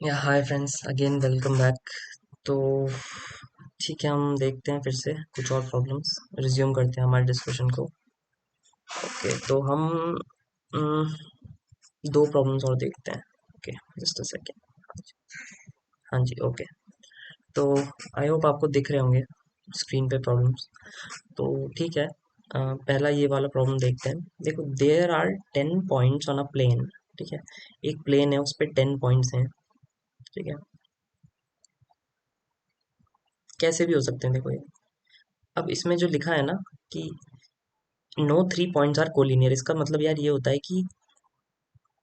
या hi friends again welcome back. तो ठीक है, हम देखते हैं फिर से कुछ और प्रॉब्लम्स रिज्यूम करते हैं हमारे डिस्कशन को। ओके, तो हम अम, दो प्रॉब्लम्स और देखते हैं। Okay, just a second. हाँ जी, ओके। तो आई होप आपको दिख रहे होंगे स्क्रीन पे प्रॉब्लम्स। तो ठीक है, पहला ये वाला प्रॉब्लम देखते हैं। देखो, there are 10 points on a plane. ठीक है, एक प्लेन है, उस पर 10 पॉइंट्स हैं। ठीक है, कैसे भी हो सकते हैं, देखो ये। अब इसमें जो लिखा है ना कि नो 3 पॉइंट्स आर कोलिनियर, इसका मतलब यार ये होता है कि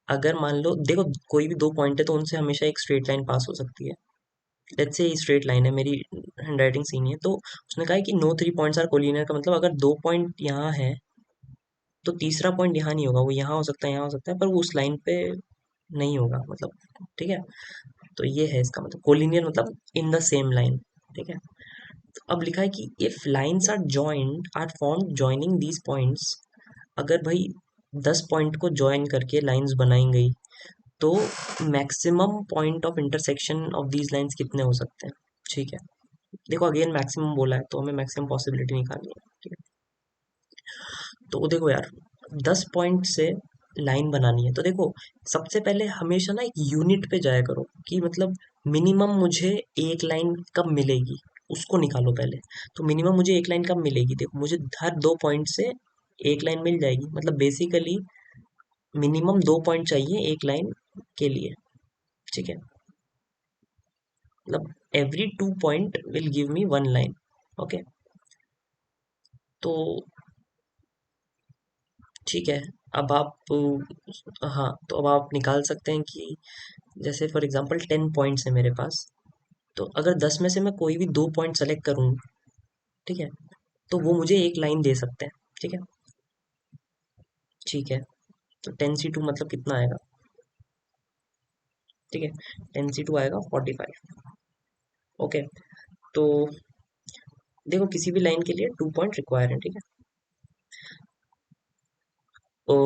अगर मान लो, देखो, कोई भी दो पॉइंट है तो उनसे हमेशा एक स्ट्रेट लाइन पास हो सकती है। लेट्स से ये स्ट्रेट लाइन है, मेरी हैंडराइटिंग सीन है, तो उसने कहा है कि नो 3 पॉइंट्स आर कोलिनियर का मतलब अगर दो पॉइंट यहाँ है तो तीसरा पॉइंट यहाँ नहीं होगा, वो यहाँ हो सकता है, यहाँ हो सकता है, पर वो उस लाइन पे नहीं होगा, मतलब। ठीक है, तो ये है इसका मतलब कोलिनियर, मतलब इन द सेम लाइन। ठीक है, तो अब लिखा है कि if lines are joined are form joining these points. अगर भाई 10 पॉइंट को ज्वाइन करके लाइंस बनाई गई तो maximum point of intersection of these lines कितने हो सकते हैं। ठीक है, देखो अगेन मैक्सिमम बोला है तो हमें मैक्सिमम पॉसिबिलिटी निकालनी है। ठीक है, तो देखो यार, 10 पॉइंट से लाइन बनानी है तो देखो, सबसे पहले हमेशा ना एक यूनिट पे जाया करो कि मतलब मिनिमम मुझे एक लाइन कब मिलेगी, उसको निकालो पहले। तो मिनिमम मुझे एक लाइन कब मिलेगी, देखो मुझे हर 2 पॉइंट से एक लाइन मिल जाएगी, मतलब बेसिकली मिनिमम 2 पॉइंट चाहिए एक लाइन के लिए। ठीक है, मतलब every 2 point will give me one line. Okay, तो ठीक है, अब आप, हाँ, तो अब आप निकाल सकते हैं कि जैसे फॉर एग्जांपल 10 पॉइंट्स है मेरे पास, तो अगर 10 में से मैं कोई भी 2 पॉइंट सेलेक्ट करूँ, ठीक है, तो वो मुझे एक लाइन दे सकते हैं। ठीक है, ठीक है, तो 10 C2 मतलब कितना आएगा। ठीक है, 10 C2 आएगा 45। ओके, तो देखो किसी भी लाइन के लिए 2 पॉइंट रिक्वायर है। ठीक है, तो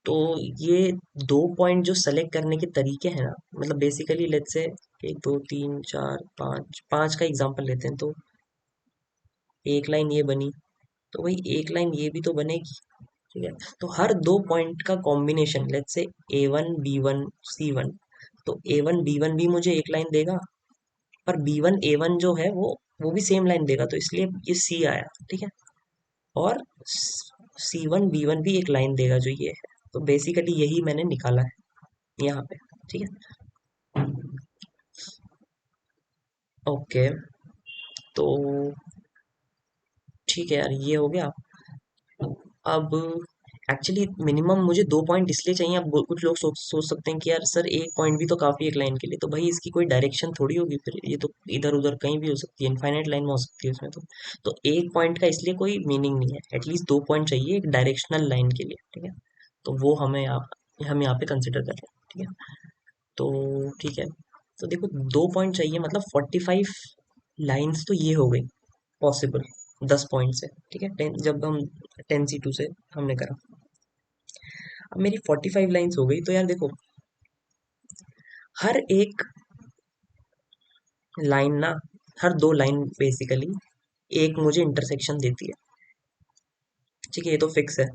तो ये 2 पॉइंट जो सेलेक्ट करने के तरीके हैं ना, मतलब बेसिकली लेट्स से एक दो तीन चार पाँच, पाँच का एग्जांपल लेते हैं, तो एक लाइन ये बनी, तो वही एक लाइन ये भी तो बनेगी। ठीक है, तो हर 2 पॉइंट का combination let's say A1 B1 C1, तो A1 B1 भी मुझे एक लाइन देगा, पर B1 A1 जो है वो भी सेम लाइन देगा, तो इसलिए ये C आया। ठीक है, और C1 B1 भी एक लाइन देगा जो ये है, तो बेसिकली यही मैंने निकाला है यहाँ पे। ठीक है, ओके, तो ठीक है यार, ये हो गया। अब एक्चुअली मिनिमम मुझे 2 पॉइंट इसलिए चाहिए। अब कुछ लोग सोच सकते हैं कि यार सर एक पॉइंट भी तो काफी एक लाइन के लिए, तो भाई इसकी कोई डायरेक्शन थोड़ी होगी, फिर ये तो इधर उधर कहीं भी हो सकती है, इनफाइनाइट लाइन में हो सकती है उसमें। तो एक पॉइंट का इसलिए कोई मीनिंग नहीं है, एटलीस्ट 2 पॉइंट चाहिए एक डायरेक्शनल लाइन के लिए। ठीक है, तो वो हम यहाँ पे कंसिडर कर रहे हैं। ठीक है, तो ठीक है, तो देखो 2 पॉइंट चाहिए, मतलब 45 लाइन्स तो ये हो गई पॉसिबल 10 पॉइंट से। ठीक है, टेन जब हम 10 C2 से हमने करा, अब मेरी 45 लाइन्स हो गई, तो यार देखो हर एक लाइन ना, हर दो लाइन बेसिकली एक मुझे इंटरसेक्शन देती है। ठीक है, ये तो फिक्स है।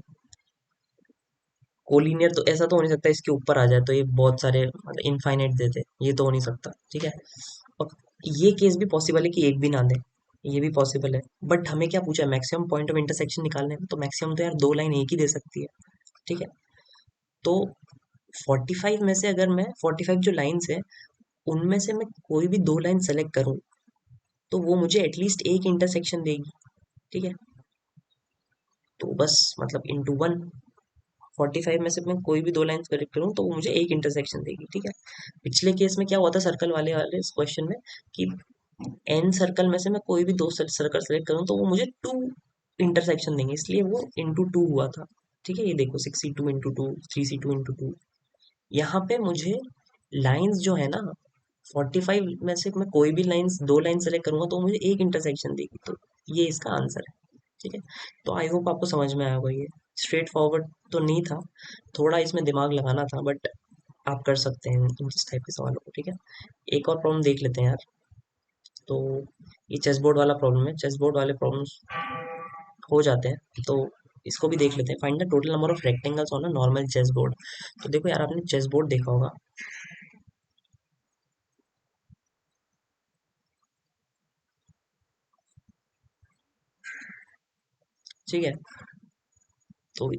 कोलिनियर तो ऐसा तो हो नहीं सकता इसके ऊपर आ जाए तो ये बहुत सारे मतलब इनफाइनाइट दे दे, ये तो हो नहीं सकता। ठीक है, और ये केस भी पॉसिबल है कि एक भी ना दे, ये भी पॉसिबल है। बट हमें क्या पूछा है, मैक्सिमम पॉइंट ऑफ इंटरसेक्शन निकालने में, तो मैक्सिमम तो यार दो लाइन एक ही दे सकती है। ठीक है, तो 45 में से अगर मैं 45 जो लाइन्स है उनमें से मैं कोई भी दो लाइन सेलेक्ट करूं, तो वो मुझे एटलीस्ट एक इंटरसेक्शन देगी। ठीक है, तो बस मतलब इंटू वन, 45 में से मैं कोई भी दो लाइन सेलेक्ट करूँ तो वो मुझे एक इंटरसेक्शन देगी। ठीक है, पिछले केस में क्या हुआ था सर्कल वाले वाले इस क्वेश्चन में कि एन सर्कल में से मैं कोई भी दो सर्कल सेलेक्ट करूँ तो वो मुझे टू इंटरसेक्शन देंगे, इसलिए वो इंटू टू हुआ था। ठीक है, ये देखो 6C2 into two, 3C2 into two. यहाँ पे मुझे लाइंस जो है ना, 45 में से मैं कोई भी लाइंस दो लाइन सेलेक्ट करूंगा तो मुझे एक इंटरसेक्शन देगी, तो ये इसका आंसर है। ठीक है, तो आई होप आपको समझ में आया होगा। ये स्ट्रेट फॉरवर्ड तो नहीं था, थोड़ा इसमें दिमाग लगाना था, बट आप कर सकते हैं इन किस टाइप के सवालों को, ठीक है। एक और प्रॉब्लम देख लेते हैं यार। तो ये चेस बोर्ड वाला प्रॉब्लम है, चेस बोर्ड वाले प्रॉब्लम्स हो जाते हैं, तो इसको भी देख लेते हैं। Find the total number of rectangles on a normal chess board. तो देखो यार, आपने चेस बोर्ड देखा होगा, ठीक है। तो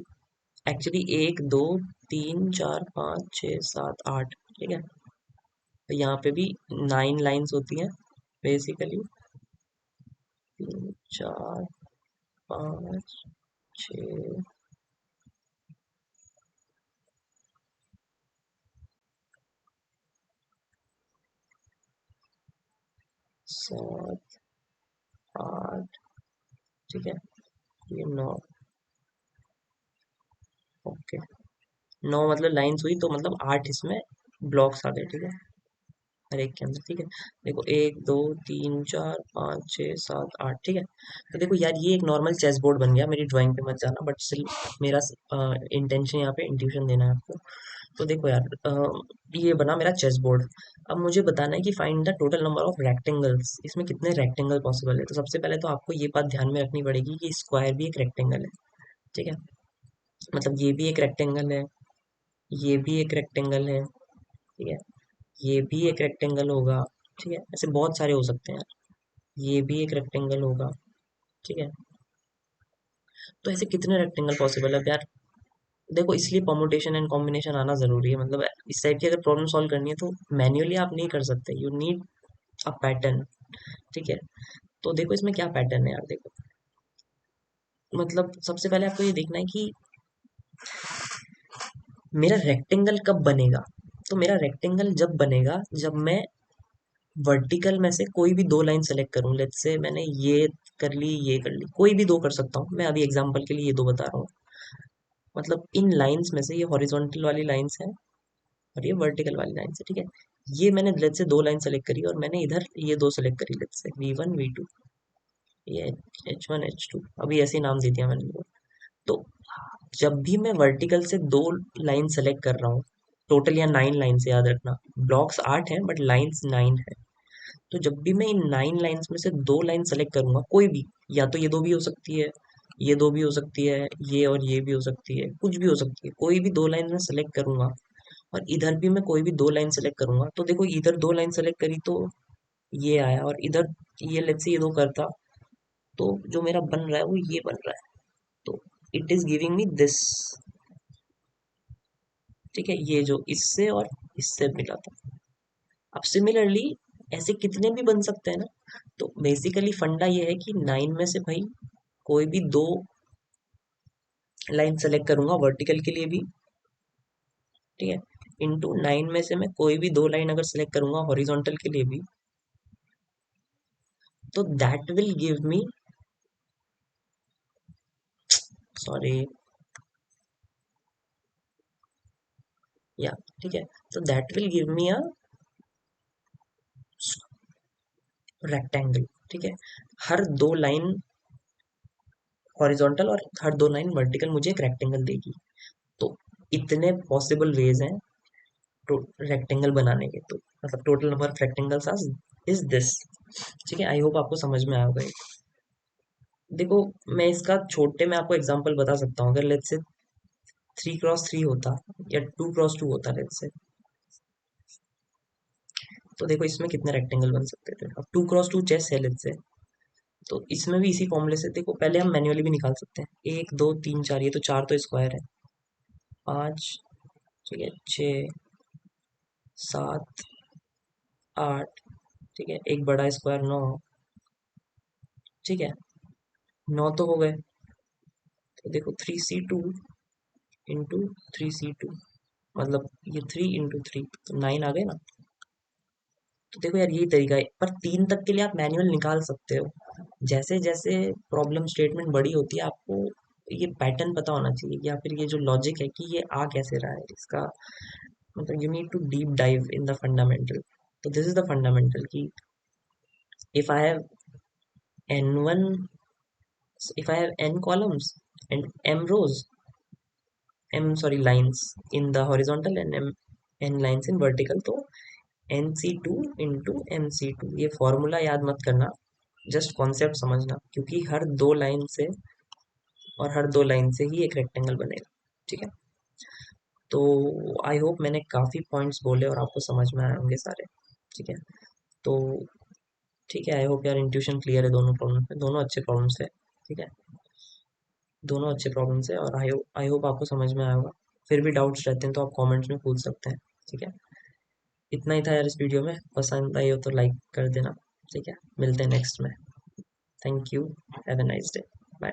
एक्चुअली एक दो तीन चार पाँच छः सात आठ, ठीक है। तो यहाँ पे भी 9 लाइन्स होती हैं बेसिकली। तीन चार पाँच छः सात आठ, ठीक है। ये 9, ओके। 9 मतलब लाइन्स हुई, तो मतलब 8 इसमें ब्लॉक्स आ गए, ठीक है, हर एक के अंदर, ठीक है। देखो एक दो तीन चार पाँच छः सात आठ, ठीक है। तो देखो यार, ये एक नॉर्मल चेस बोर्ड बन गया, मेरी ड्राइंग पे मत जाना, बट स्टिल मेरा इंटेंशन यहाँ पे इंट्यूशन देना है आपको। तो देखो यार, ये बना मेरा चेस बोर्ड। अब मुझे बताना है कि find the total number of rectangles, इसमें कितने रेक्टेंगल पॉसिबल है। तो सबसे पहले तो आपको ये बात ध्यान में रखनी पड़ेगी कि स्क्वायर भी एक रेक्टेंगल है, ठीक है। मतलब ये भी एक रेक्टेंगल है, ये भी एक रेक्टेंगल है, ठीक है। ये भी एक रेक्टेंगल होगा, ठीक है। ऐसे बहुत सारे हो सकते हैं यार। ये भी एक रेक्टेंगल होगा, ठीक है। तो ऐसे कितने रेक्टेंगल पॉसिबल है अब यार। देखो, इसलिए परमुटेशन एंड कॉम्बिनेशन आना जरूरी है। मतलब इस टाइप की अगर प्रॉब्लम सॉल्व करनी है तो मैन्युअली आप नहीं कर सकते, यू नीड अ पैटर्न, ठीक है। तो देखो इसमें क्या पैटर्न है यार, देखो। मतलब सबसे पहले आपको ये देखना है कि मेरा रेक्टेंगल कब बनेगा। तो मेरा रेक्टेंगल जब बनेगा जब मैं वर्टिकल में से कोई भी दो लाइन सेलेक्ट करूं। लेट्स से मैंने ये कर ली, ये कर ली, कोई भी दो कर सकता हूँ मैं, अभी एग्जांपल के लिए ये दो बता रहा हूँ। मतलब इन लाइंस में से ये हॉरिजॉन्टल वाली लाइंस है और ये वर्टिकल वाली लाइंस है, ठीक है। ये मैंने लेट्स से दो लाइन सेलेक्ट करी और मैंने इधर ये दो सेलेक्ट करी, लेट्स से V1 V2, ये H1 H2, अभी ऐसे ही नाम दे दिया मैंने इनको। तो जब भी मैं वर्टिकल से दो लाइन सेलेक्ट कर रहा हूँ, टोटल या 9 लाइन से, याद रखना ब्लॉक्स 8 हैं बट लाइंस 9 है। तो जब भी मैं इन 9 लाइंस में से दो लाइन सेलेक्ट करूंगा, कोई भी, या तो ये दो भी हो सकती है, ये दो भी हो सकती है, ये और ये भी हो सकती है, कुछ भी हो सकती है, कोई भी दो लाइन में सेलेक्ट करूंगा और इधर भी मैं कोई भी दो लाइन सेलेक्ट करूंगा, तो देखो इधर दो लाइन सेलेक्ट करी तो ये आया, और इधर ये लेट्स से ये दो करता तो जो मेरा बन रहा है वो ये बन रहा है। तो it is giving me this, ठीक है, ये जो इससे और इससे मिला था। अब सिमिलरली ऐसे कितने भी बन सकते हैं ना। तो बेसिकली फंडा ये है कि 9 में से भाई कोई भी दो लाइन सेलेक्ट करूंगा वर्टिकल के लिए भी, ठीक है। इंटू 9 में से मैं कोई भी दो लाइन अगर सेलेक्ट करूंगा हॉरिजॉन्टल के लिए भी, तो that will give me, sorry, या, ठीक है। तो that will give me a rectangle, ठीक है। हर दो लाइन हॉरिजॉन्टल और हर दो लाइन वर्टिकल मुझे एक रेक्टेंगल देगी। तो इतने पॉसिबल वेज हैं तो रेक्टेंगल बनाने के। तो मतलब total number of rectangles is this, ठीक है। आई होप आपको समझ में आ गए। देखो, मैं इसका छोटे में आपको एग्जांपल बता सकता हूँ। अगर लेट्स से 3x3 होता या 2x2 होता लेट्स से, तो देखो इसमें कितने रेक्टेंगल बन सकते थे। अब 2x2 चेस है लेट्स से, तो इसमें भी इसी फॉर्मूले से देखो, पहले हम मैन्युअली भी निकाल सकते हैं। एक दो तीन चार, ये तो चार तो स्क्वायर है, पाँच, ठीक है, छः, सात, आठ, ठीक है, एक बड़ा स्क्वायर 9, ठीक है। 9 तो हो गए। तो देखो 3C2 इंटू 3C2, मतलब ये 3 इंटू 3, तो 9 आ गए ना। तो देखो यार, यही तरीका है, पर 3 तक के लिए आप मैनुअल निकाल सकते हो। जैसे जैसे प्रॉब्लम स्टेटमेंट बड़ी होती है, आपको ये पैटर्न पता होना चाहिए, या फिर ये जो लॉजिक है कि ये आ कैसे रहा है इसका। मतलब you need to deep dive in the fundamental. तो दिस इज द फंडामेंटल कि if I have n1, if I have n columns and m rows, m sorry lines in the horizontal and m n lines in vertical, तो NC2 × MC2, ये formula याद मत करना, just concept समझना, क्योंकि हर दो line से ही एक रेक्टेंगल बनेगा। ठीक है, तो आई होप मैंने काफ़ी पॉइंट्स बोले और आपको समझ में आए होंगे सारे। ठीक है, तो ठीक है, आई होप यार इंट्यूशन क्लियर है दोनों प्रॉब्लम पे, दोनों अच्छे प्रॉब्लम्स है। ठीक है, दोनों अच्छे प्रॉब्लम्स है, और आई होप आपको समझ में आया होगा। फिर भी डाउट्स रहते हैं तो आप कमेंट्स में पूछ सकते हैं। ठीक है, इतना ही था यार इस वीडियो में, पसंद आई हो तो लाइक कर देना। ठीक है, मिलते हैं नेक्स्ट में। Thank you, have a nice day, bye.